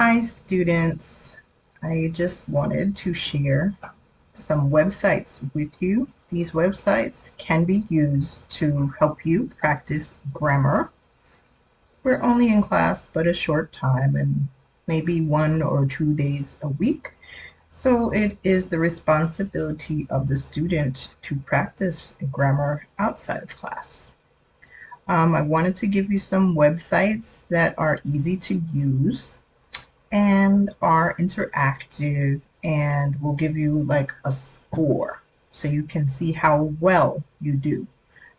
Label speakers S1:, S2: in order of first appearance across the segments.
S1: Hi students, I just wanted to share some websites with you. These websites can be used to help you practice grammar. We're only in class but a short time and maybe 1 or 2 days a week. So it is the responsibility of the student to practice grammar outside of class. I wanted to give you some websites that are easy to use and are interactive and will give you like a score so you can see how well you do.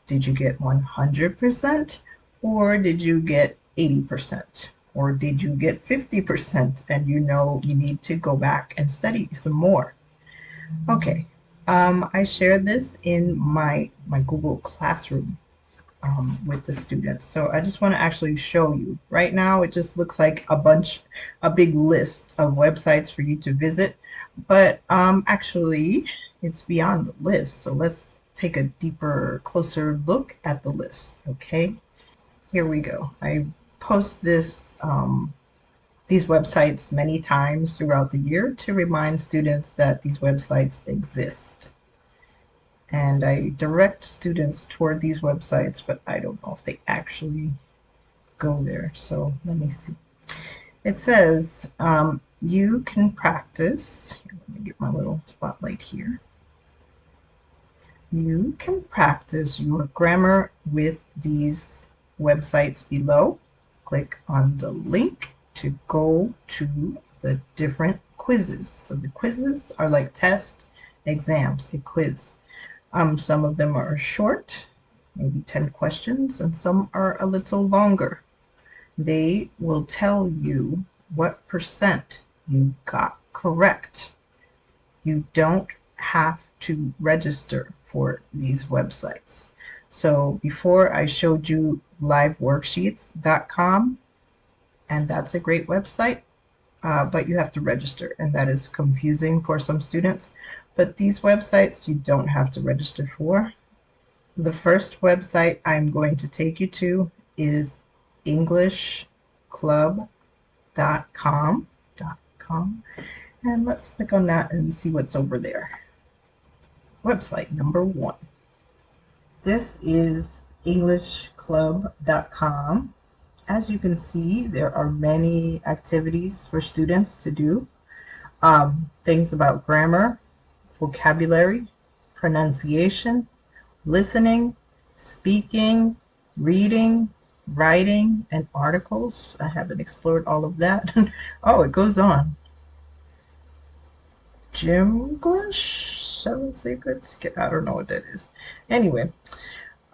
S1: Did you get 100% or did you get 80%? Or did you get 50% and you know you need to go back and study some more? Okay, I shared this in my Google Classroom with the students. So I just want to actually show you. Right now it just looks like a big list of websites for you to visit, but actually it's beyond the list. So let's take a deeper, closer look at the list, okay? Here we go. I post these websites many times throughout the year to remind students that these websites exist. And I direct students toward these websites, but I don't know if they actually go there. So let me see. It says you can practice. Let me get my little spotlight here. You can practice your grammar with these websites below. Click on the link to go to the different quizzes. So the quizzes are like test exams, a quiz. Some of them are short, maybe 10 questions, and some are a little longer. They will tell you what percent you got correct. You don't have to register for these websites. So before I showed you liveworksheets.com, and that's a great website, but you have to register, and that is confusing for some students. But these websites you don't have to register for. The first website I'm going to take you to is englishclub.com. And let's click on that and see what's over there. Website number 1. This is englishclub.com. As you can see, there are many activities for students to do. Things about grammar, vocabulary, pronunciation, listening, speaking, reading, writing, and articles. I haven't explored all of that. Oh, it goes on. Gymglish? 7 secrets? I don't know what that is. Anyway,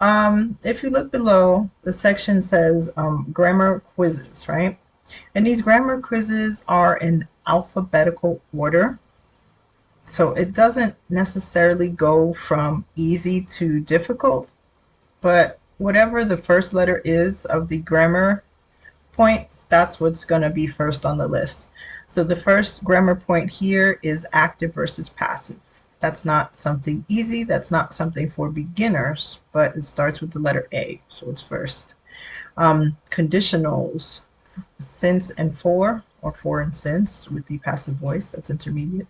S1: if you look below, the section says grammar quizzes, right? And these grammar quizzes are in alphabetical order. So it doesn't necessarily go from easy to difficult, but whatever the first letter is of the grammar point, that's what's going to be first on the list. So the first grammar point here is active versus passive. That's not something easy, that's not something for beginners, but it starts with the letter A, so it's first. Conditionals, since and for, or for and since, with the passive voice, that's intermediate.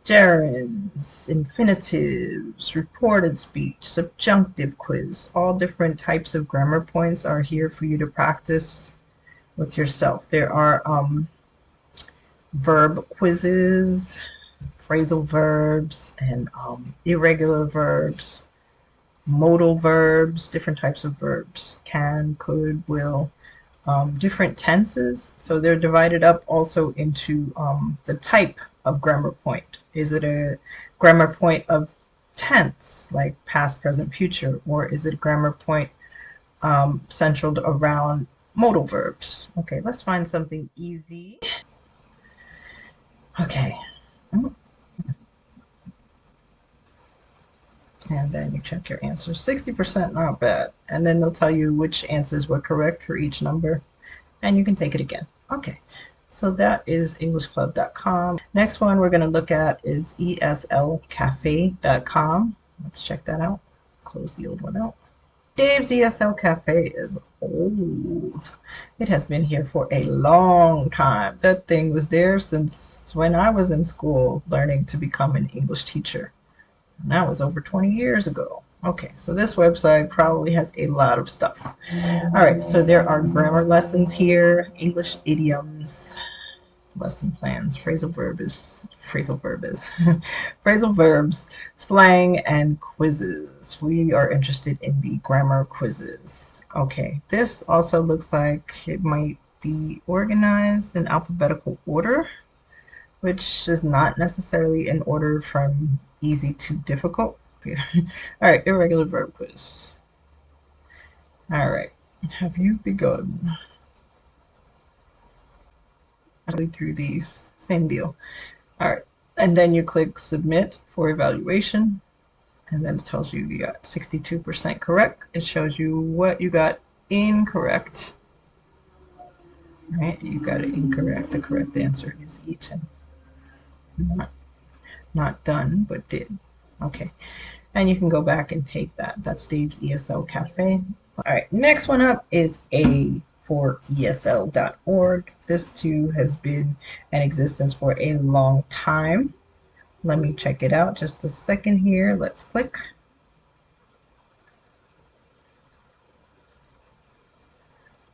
S1: Gerunds, infinitives, reported speech, subjunctive quiz. All different types of grammar points are here for you to practice with yourself. There are verb quizzes, phrasal verbs, and irregular verbs, modal verbs, different types of verbs, can, could, will, different tenses. So they're divided up also into the type of grammar point. Is it a grammar point of tense, like past, present, future, or is it a grammar point centered around modal verbs? Okay, let's find something easy. Okay. And then you check your answers. 60%, not bad. And then they'll tell you which answers were correct for each number, and you can take it again. Okay. So that is englishclub.com. Next one we're going to look at is eslcafe.com. Let's check that out. Close the old one out. Dave's ESL Cafe is old. It has been here for a long time. That thing was there since when I was in school learning to become an English teacher. And that was over 20 years ago. Okay, so this website probably has a lot of stuff. All right, so there are grammar lessons here, English idioms, lesson plans, phrasal verbs, slang, and quizzes. We are interested in the grammar quizzes. Okay, this also looks like it might be organized in alphabetical order, which is not necessarily in order from easy to difficult. All right, irregular verb quiz. All right, have you begun? Through these, same deal. All right, and then you click submit for evaluation, and then it tells you you got 62% correct. It shows you what you got incorrect. Right, you got it incorrect. The correct answer is eaten. Not done, but did. Okay, and you can go back and take that. That's Dave's ESL Cafe. All right, next one up is A for ESL.org. This too has been in existence for a long time. Let me check it out just a second here. Let's click.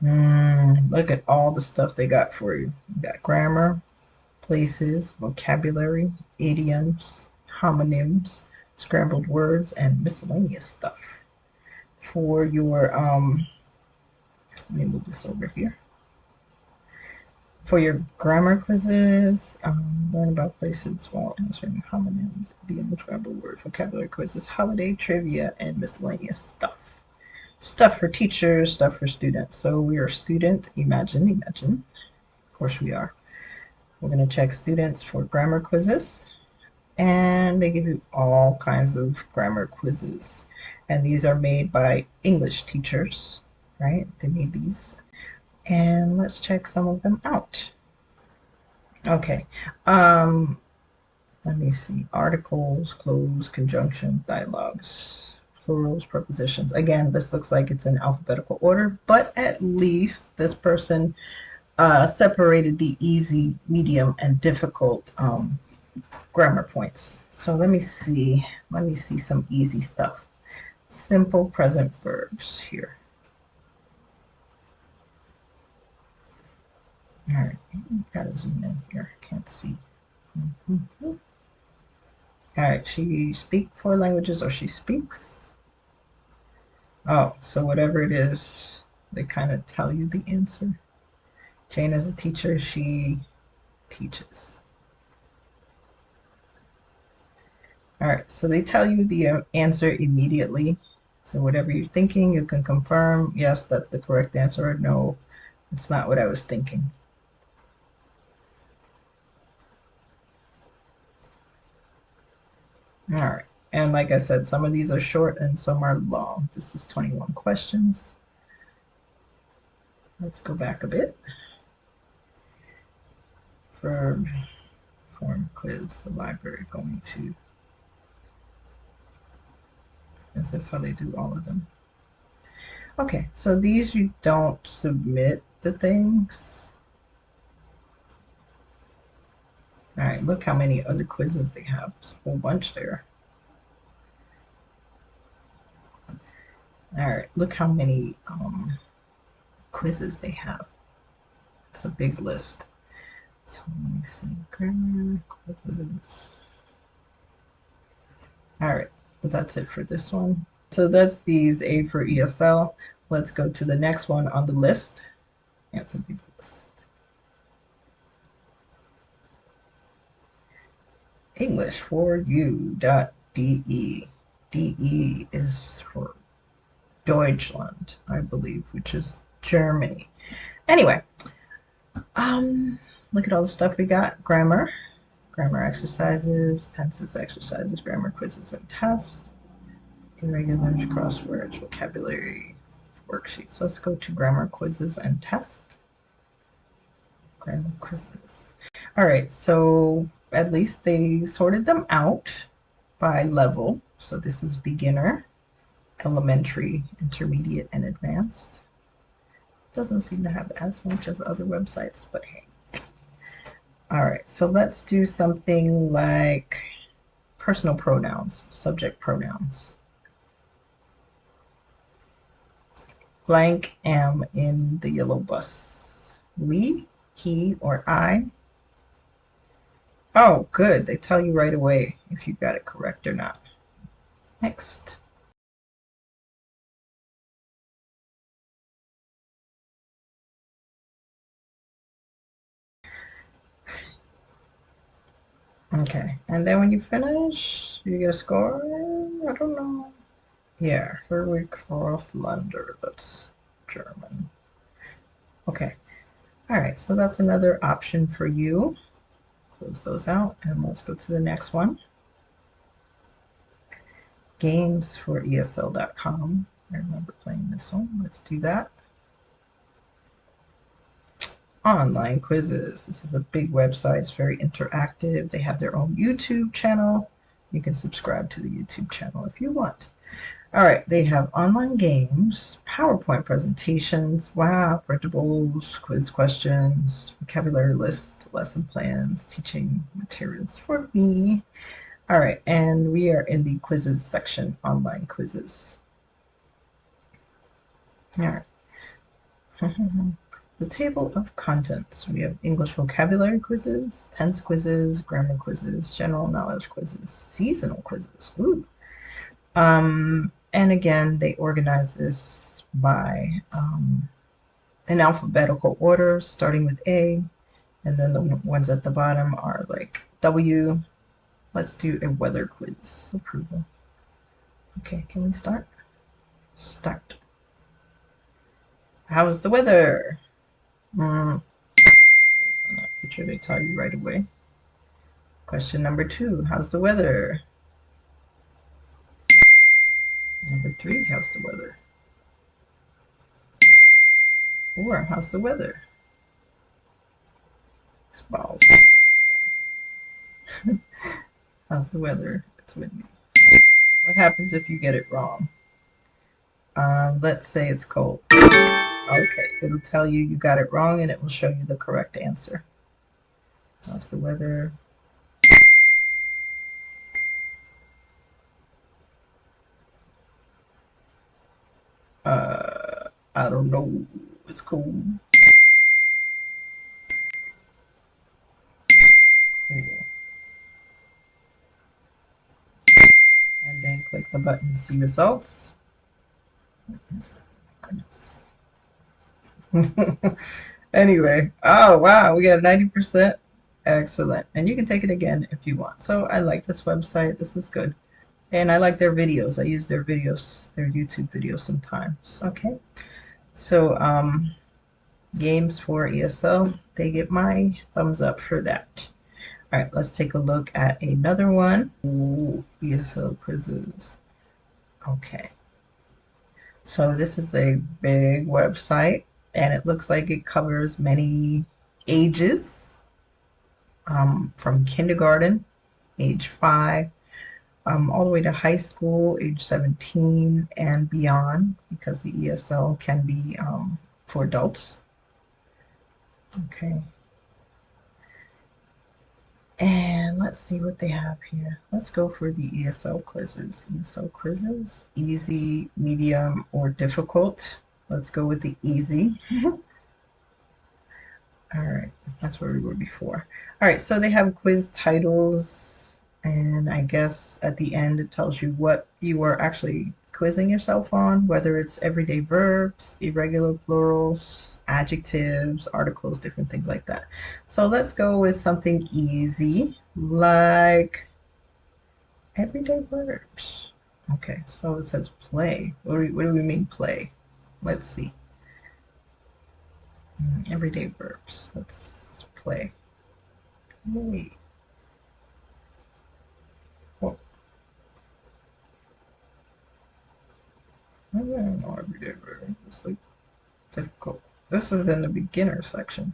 S1: Look at all the stuff they got for you. You got grammar, places, vocabulary, idioms, homonyms, scrambled words, and miscellaneous stuff. For your, let me move this over here. For your grammar quizzes, learn about places while answering homonyms, idioms, scrambled words, vocabulary quizzes, holiday trivia, and miscellaneous stuff. Stuff for teachers, stuff for students. So we are student, imagine. Of course we are. We're going to check students for grammar quizzes. And they give you all kinds of grammar quizzes. And these are made by English teachers, right? They made these. And let's check some of them out. Okay. Let me see. Articles, close, conjunction, dialogues, plurals, prepositions. Again, this looks like it's in alphabetical order, but at least this person separated the easy, medium, and difficult grammar points. So let me see some easy stuff. Simple present verbs here. All right, gotta zoom in here. Can't see. All right, she speak 4 languages, or she speaks. Oh, so whatever it is, they kind of tell you the answer. Jane is a teacher. She teaches. All right, so they tell you the answer immediately. So whatever you're thinking, you can confirm, yes, that's the correct answer, or no, it's not what I was thinking. All right, and like I said, some of these are short and some are long. This is 21 questions. Let's go back a bit. Verb, form, quiz, the library, going to. Is this how they do all of them? Okay, so these you don't submit the things. All right, look how many other quizzes they have. There's a whole bunch there. All right, look how many quizzes they have. It's a big list. So let me see, grammar, quizzes. All right, but that's it for this one. So that's these A for ESL. Let's go to the next one on the list. Yeah, it's a big list. English for you.de. DE is for Deutschland, I believe, which is Germany. Anyway, look at all the stuff we got. Grammar exercises, tenses exercises, grammar quizzes and tests, irregulars, crosswords, vocabulary worksheets. Let's go to grammar quizzes and tests. Grammar quizzes. All right, so at least they sorted them out by level. So this is beginner, elementary, intermediate, and advanced. Doesn't seem to have as much as other websites, but hey. All right, so let's do something like personal pronouns, subject pronouns. Blank am in the yellow bus. We, he, or I. Oh, good. They tell you right away if you got it correct or not. Next. Okay, and then when you finish, you get a score. I don't know. Yeah, Herwig Lander. That's German. Okay. All right, so that's another option for you. Close those out, and let's go to the next one. Games for ESL.com. I remember playing this one. Let's do that. Online quizzes. This is a big website. It's very interactive. They have their own YouTube channel. You can subscribe to the YouTube channel if you want. All right, they have online games, PowerPoint presentations, wow, printables, quiz questions, vocabulary lists, lesson plans, teaching materials for me. All right, and we are in the quizzes section, online quizzes. All right. The table of contents. We have English vocabulary quizzes, tense quizzes, grammar quizzes, general knowledge quizzes, seasonal quizzes. Ooh. And again, they organize this by in alphabetical order, starting with A, and then the ones at the bottom are like W. Let's do a weather quiz. Approval. Okay, can we start? Start. How's the weather? Based on that picture, they tell you right away. Question number 2, how's the weather? Number 3, how's the weather? 4, how's the weather? It's balls. How's the weather? It's windy. What happens if you get it wrong? Let's say it's cold. Okay, it'll tell you you got it wrong and it will show you the correct answer. How's the weather? I don't know. It's cold. Cool. And then click the button to see results. What is that? My goodness. Anyway, oh wow, we got 90%. Excellent. And you can take it again if you want. So I like this website. This is good. And I like their videos. I use their videos, their YouTube videos sometimes. Okay. So games for ESL, they get my thumbs up for that. All right, let's take a look at another one. Ooh, ESL quizzes. Okay. So this is a big website and it looks like it covers many ages, from kindergarten, age 5, all the way to high school, age 17 and beyond, because the ESL can be for adults. Okay. And let's see what they have here. Let's go for the ESL quizzes. ESL quizzes, easy, medium, or difficult. Let's go with the easy. All right, that's where we were before. All right, so they have quiz titles, and I guess at the end it tells you what you are actually quizzing yourself on, whether it's everyday verbs, irregular plurals, adjectives, articles, different things like that. So let's go with something easy, like everyday verbs. Okay, so it says play. What do we mean play? Let's see. Everyday verbs. Let's play. Yay. Oh, I don't know everyday verbs. It's like difficult. This is in the beginner section.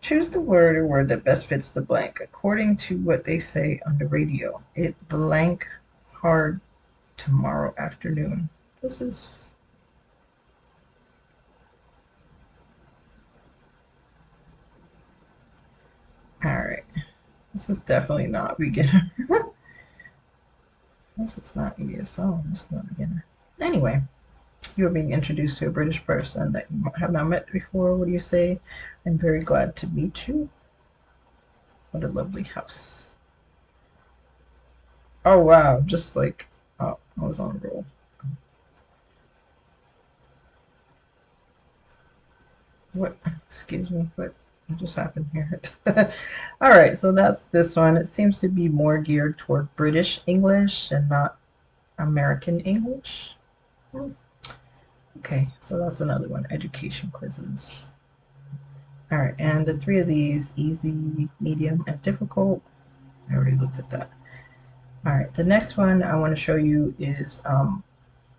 S1: Choose the word or word that best fits the blank according to what they say on the radio. It blank hard tomorrow afternoon. This is all right. This is definitely not beginner. This is not ESL. This is not beginner. Anyway, you are being introduced to a British person that you have not met before. What do you say? I'm very glad to meet you. What a lovely house. Oh wow, just like oh, I was on a roll. What? Excuse me. What just happened here? All right, so that's this one. It seems to be more geared toward British English and not American English. Hmm. Okay, so that's another one. Education quizzes. All right, and the three of these: easy, medium, and difficult. I already looked at that. All right, the next one I want to show you is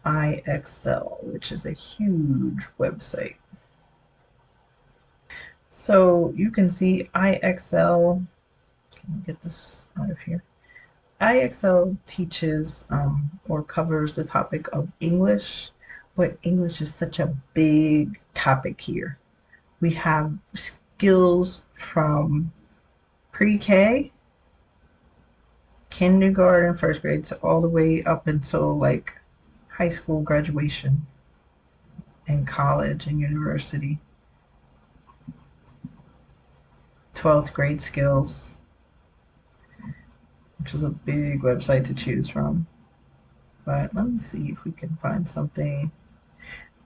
S1: IXL, which is a huge website. So you can see IXL. Can we get this out of here? IXL teaches or covers the topic of English, but English is such a big topic here. We have skills from pre-K, kindergarten, first grade, to all the way up until like high school graduation and college and university. 12th grade skills, which is a big website to choose from. But let me see if we can find something.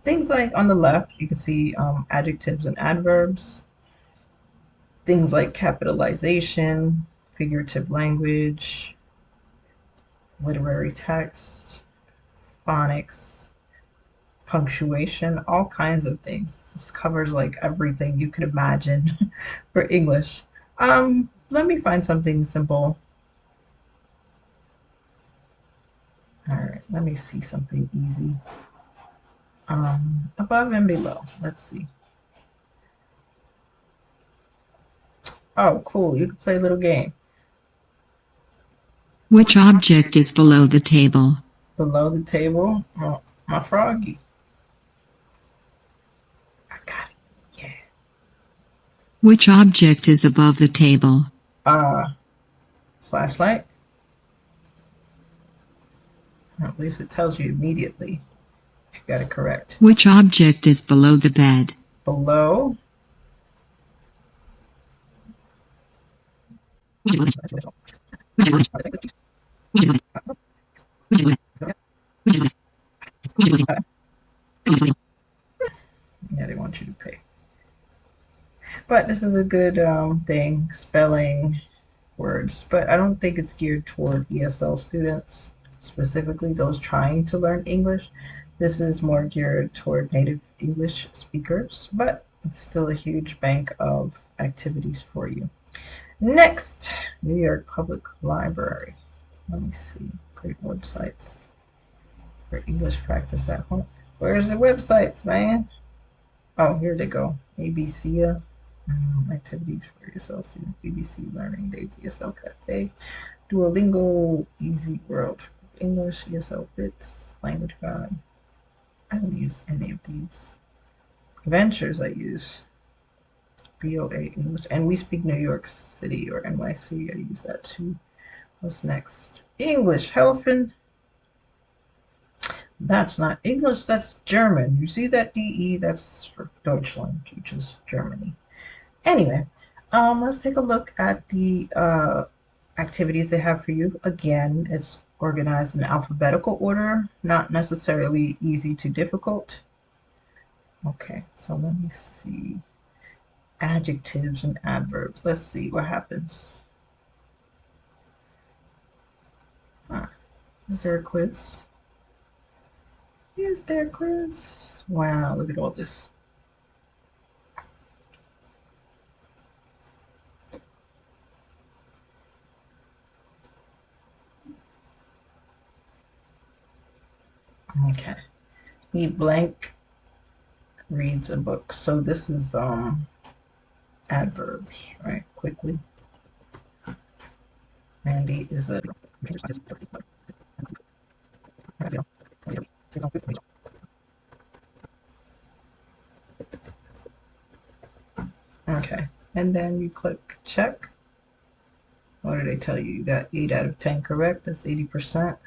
S1: Things like on the left, you can see adjectives and adverbs. Things like capitalization, figurative language, literary text, phonics, punctuation, all kinds of things. This covers like everything you could imagine for English. Let me find something simple. All right, let me see something easy. Above and below. Let's see. Oh, cool. You can play a little game.
S2: Which object is below the table?
S1: Below the table, oh, my froggy. I got it. Yeah.
S2: Which object is above the table?
S1: Flashlight. At least it tells you immediately if you got it correct.
S2: Which object is below the bed?
S1: Below. Yeah, they want you to pay. But this is a good thing, spelling words. But I don't think it's geared toward ESL students, specifically those trying to learn English. This is more geared toward native English speakers, but it's still a huge bank of activities for you. Next, New York Public Library. Let me see. Great websites for English practice at home. Where's the websites, man? Oh, here they go. ABC activities for ESL students. BBC Learning Days, ESL Cafe, Duolingo, Easy World English, ESL Bits, Language Guide. I don't use any of these. Ventures I use. VOA English, and We Speak New York City or NYC. I use that too. What's next? English Helfen. That's not English, that's German. You see that DE? That's for Deutschland, which is Germany. Anyway, let's take a look at the activities they have for you. Again, it's organized in alphabetical order, not necessarily easy to difficult. Okay, so let me see. Adjectives and adverbs. Let's see what happens. Huh. Is there a quiz? Is there a quiz? Wow, look at all this. Okay. E blank reads a book. So this is adverbs, right? Quickly. Mandy is a Okay, and then you click check. What did they tell you? You got 8 out of 10 correct. That's 80%.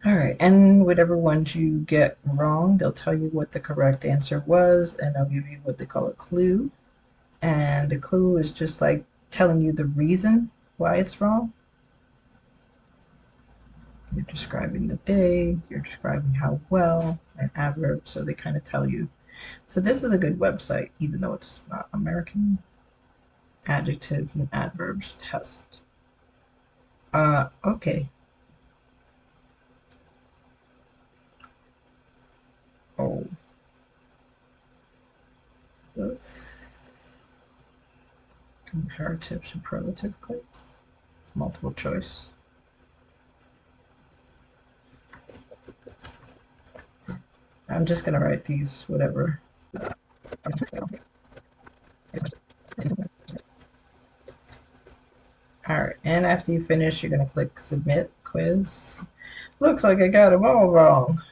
S1: All right, and whatever ones you get wrong, they'll tell you what the correct answer was, and they'll give you what they call a clue. And the clue is just like telling you the reason why it's wrong. You're describing the day, you're describing how well, an adverb, so they kind of tell you. So this is a good website, even though it's not American. Adjectives and adverbs test. Okay. Oh, let's comparative superlative claims. It's multiple choice. I'm just gonna write these, whatever. Alright, and after you finish, you're gonna click submit quiz. Looks like I got them all wrong.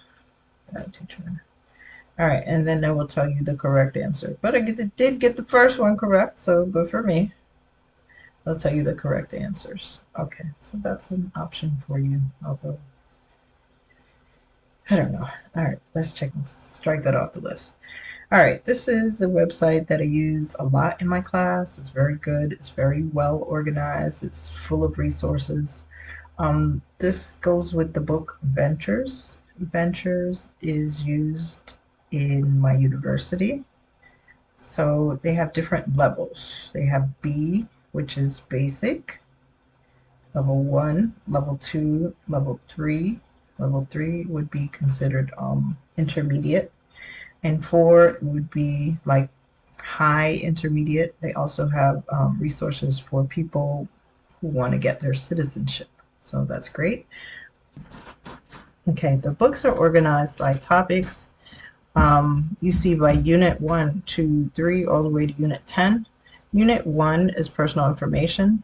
S1: Alright, and then it will tell you the correct answer. But I did get the first one correct, so good for me. They'll tell you the correct answers. Okay, so that's an option for you, although I don't know. Alright, let's check. Let's strike that off the list. Alright, this is a website that I use a lot in my class. It's very good. It's very well organized. It's full of resources. This goes with the book Ventures. Ventures is used in my university. So they have different levels. They have B, which is basic, level 1, level 2, level 3. Level 3 would be considered intermediate, and 4 would be like high intermediate. They also have resources for people who want to get their citizenship. So that's great. Okay, the books are organized by topics. You see by unit 1, 2, 3, all the way to unit 10. Unit 1 is personal information,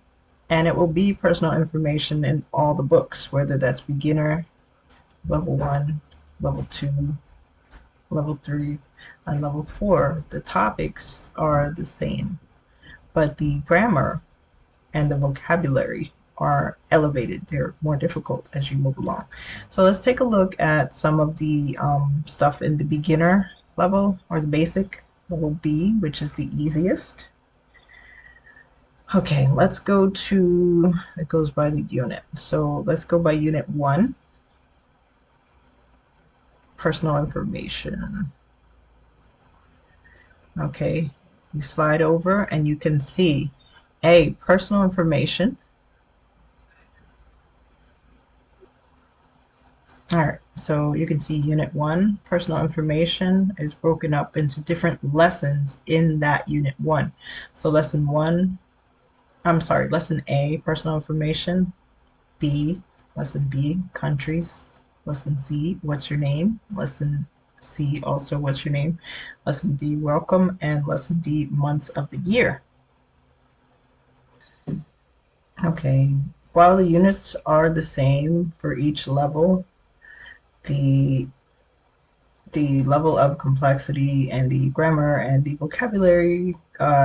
S1: and it will be personal information in all the books, whether that's beginner, level 1, level 2, level 3, and level 4. The topics are the same, but the grammar and the vocabulary are elevated. They're more difficult as you move along. So let's take a look at some of the stuff in the beginner level, or the basic level B, which is the easiest. Okay, let's go to, it goes by the unit. So let's go by unit 1, personal information. Okay, you slide over and you can see A, personal information. Alright, so you can see unit 1, personal information, is broken up into different lessons in that unit 1. So lesson A, personal information. B, lesson B, countries. Lesson C, what's your name? Lesson C, also what's your name? Lesson D, welcome. And lesson D, months of the year. Okay, while the units are the same for each level, the level of complexity and the grammar and the vocabulary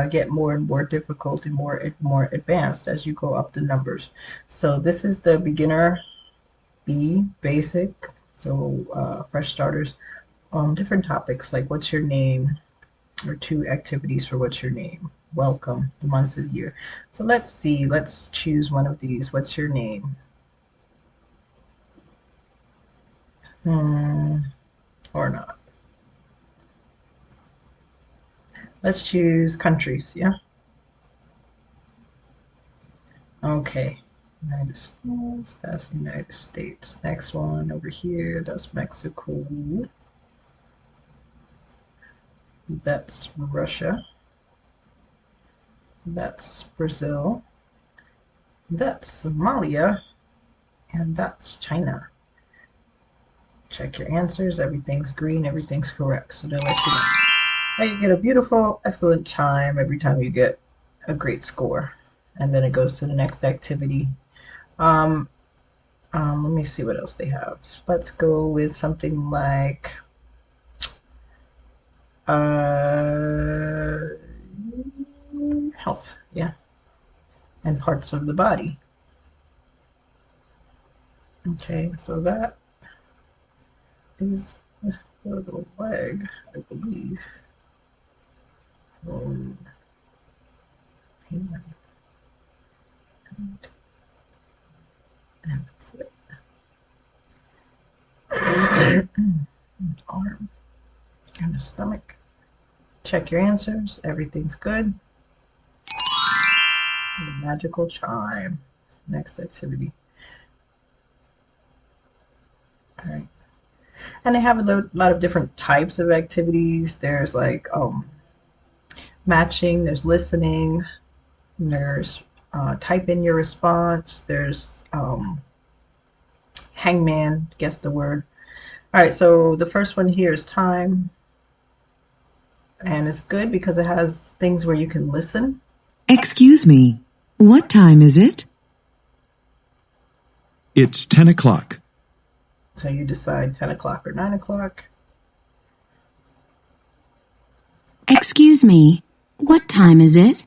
S1: get more and more difficult and more advanced as you go up the numbers. So this is the beginner B, basic. So fresh starters. Different topics like what's your name, or 2 activities for what's your name, welcome, the months of the year. So let's see. Let's choose one of these. What's your name? Or not. Let's choose countries, yeah? Okay. United States, that's United States. Next one over here, that's Mexico. That's Russia. That's Brazil. That's Somalia. And that's China. Check your answers. Everything's green, everything's correct. So they'll let you know. Now you get a beautiful, excellent chime every time you get a great score. And then it goes to the next activity. Let me see what else they have. Let's go with something like uh, health, yeah, and parts of the body. Okay, so that is a little leg, I believe. Oh, hand and foot, arm, and the stomach. Check your answers. Everything's good. The magical chime. Next activity. All right. And they have a lot of different types of activities. There's like matching, there's listening, there's type in your response, there's hangman, guess the word. All right, so the first one here is time, and it's good because it has things where you can listen.
S3: Excuse me, what time is it?
S4: It's 10 o'clock.
S1: So you decide 10 o'clock or 9 o'clock.
S5: Excuse me, what time is it?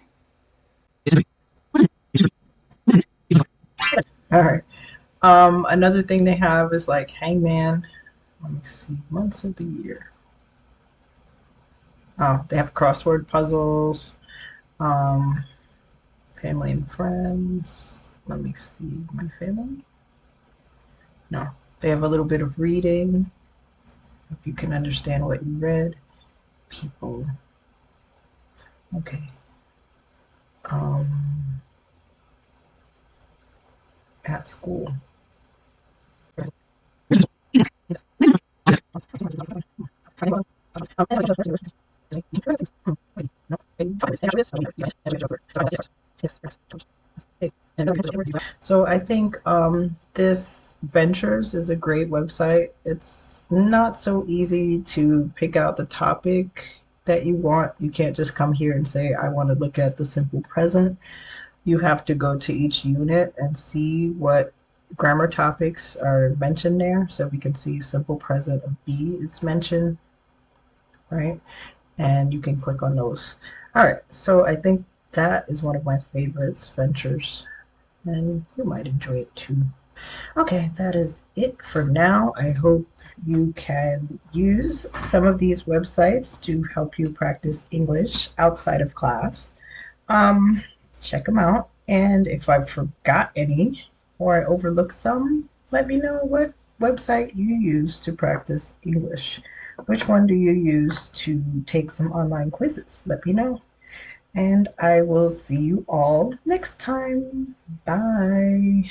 S1: All right. Another thing they have is like hangman. Let me see, months of the year. Oh, they have crossword puzzles, um, family and friends. Let me see, my family? No, they have a little bit of reading. If you can understand what you read. People. Okay. Um, at school. So I think this Ventures is a great website. It's not so easy to pick out the topic that you want. You can't just come here and say, I want to look at the simple present. You have to go to each unit and see what grammar topics are mentioned there. So we can see simple present of be is mentioned, right? And you can click on those. All right, so I think that is one of my favorites, Ventures, and you might enjoy it too. Okay, that is it for now. I hope you can use some of these websites to help you practice English outside of class. Um, Check them out. And if I forgot any or I overlooked some, let me know what website you use to practice English. Which one do you use to take some online quizzes? Let me know. And I will see you all next time. Bye.